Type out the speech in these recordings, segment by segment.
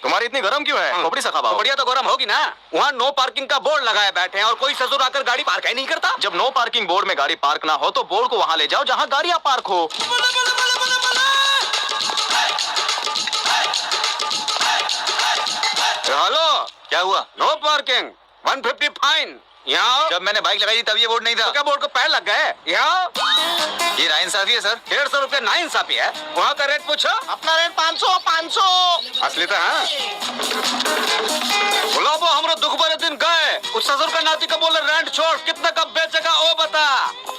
तुम्हारी इतनी गरम क्यों है? खोपड़ी सखा बाबू। बढ़िया तो गरम होगी ना। वहाँ नो पार्किंग का बोर्ड लगाए बैठे हैं और कोई ससुर आकर गाड़ी पार्क ही नहीं करता। जब नो पार्किंग बोर्ड में गाड़ी पार्क ना हो तो बोर्ड को वहाँ ले जाओ जहाँ गाड़ियाँ पार्क हो। हेलो, क्या हुआ? No parking, 150 fine. यहाँ जब मैंने बाइक लगाई थी तब ये बोर्ड नहीं था। तो क्या बोर्ड को पैर लग गए? यहाँ ये नाइंसाफी है सर। 150 रुपए नाइंसाफी है। वहाँ का रेट पूछो। अपना रेट 500। असली तो है। गुलाबो हमरो दुख भरे दिन गए। उस ससुर का नाती का बोले रेंट छोड़, कितना कब बेचेगा वो बता।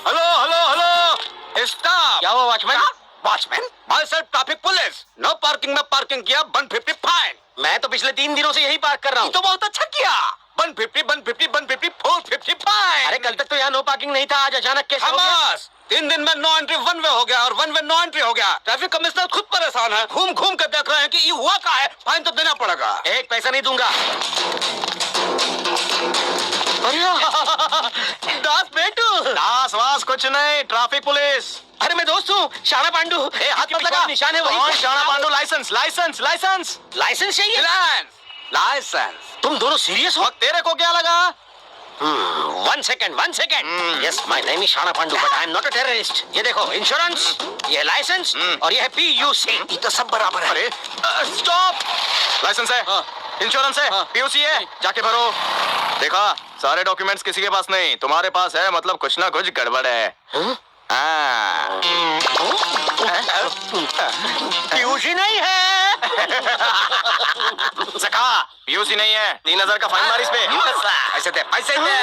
Hello hello hello, stop. क्या हुआ watchman? Watchman, my self traffic police. No parking में पार्किंग किया, 150 फाइन। मैं तो पिछले 3 दिनों से यही पार्क कर रहा हूँ। तो बहुत अच्छा किया। 150 150 150 450 फाइन। अरे कल तक तो यहाँ नो पार्किंग नहीं था, आज अचानक कैसे हो गया? खमास, 3 दिन में नो एंट्री वन वे हो गया और वन वे नो एंट्री हो गया। ट्रैफिक कमिश्नर खुद परेशान है, घूम घूम के देख रहे हैं कि ये हुआ क्या है। फाइन तो देना पड़ेगा। एक पैसा नहीं दूंगा। दास बेटू। दास वास कुछ नहीं, ट्रैफिक पुलिस। अरे मैं दोस्त हूँ, शाना पांडू। ए, हाथ मत लगा। निशान है वही। कौन Shana Pandu? Licence licence licence licence चाहिए? लाइसेंस। तुम दोनों सीरियस हो? तेरे को क्या लगा? 1 second. Yes, my name is Shana Pandu but I am not a terrorist. ये देखो इंश्योरेंस, ये लाइसेंस और ये है PUC। ये तो सब बराबर है। अरे स्टॉप। लाइसेंस है, इंश्योरेंस है, PUC है, जाके भरो। देखा, सारे डॉक्यूमेंट्स किसी के पास नहीं, तुम्हारे पास है, मतलब कुछ ना कुछ गड़बड़ है। PUC नहीं है। सखा, PUC नहीं है, 3000 का फाइन मार इस पे। पैसे दे, पैसे दे।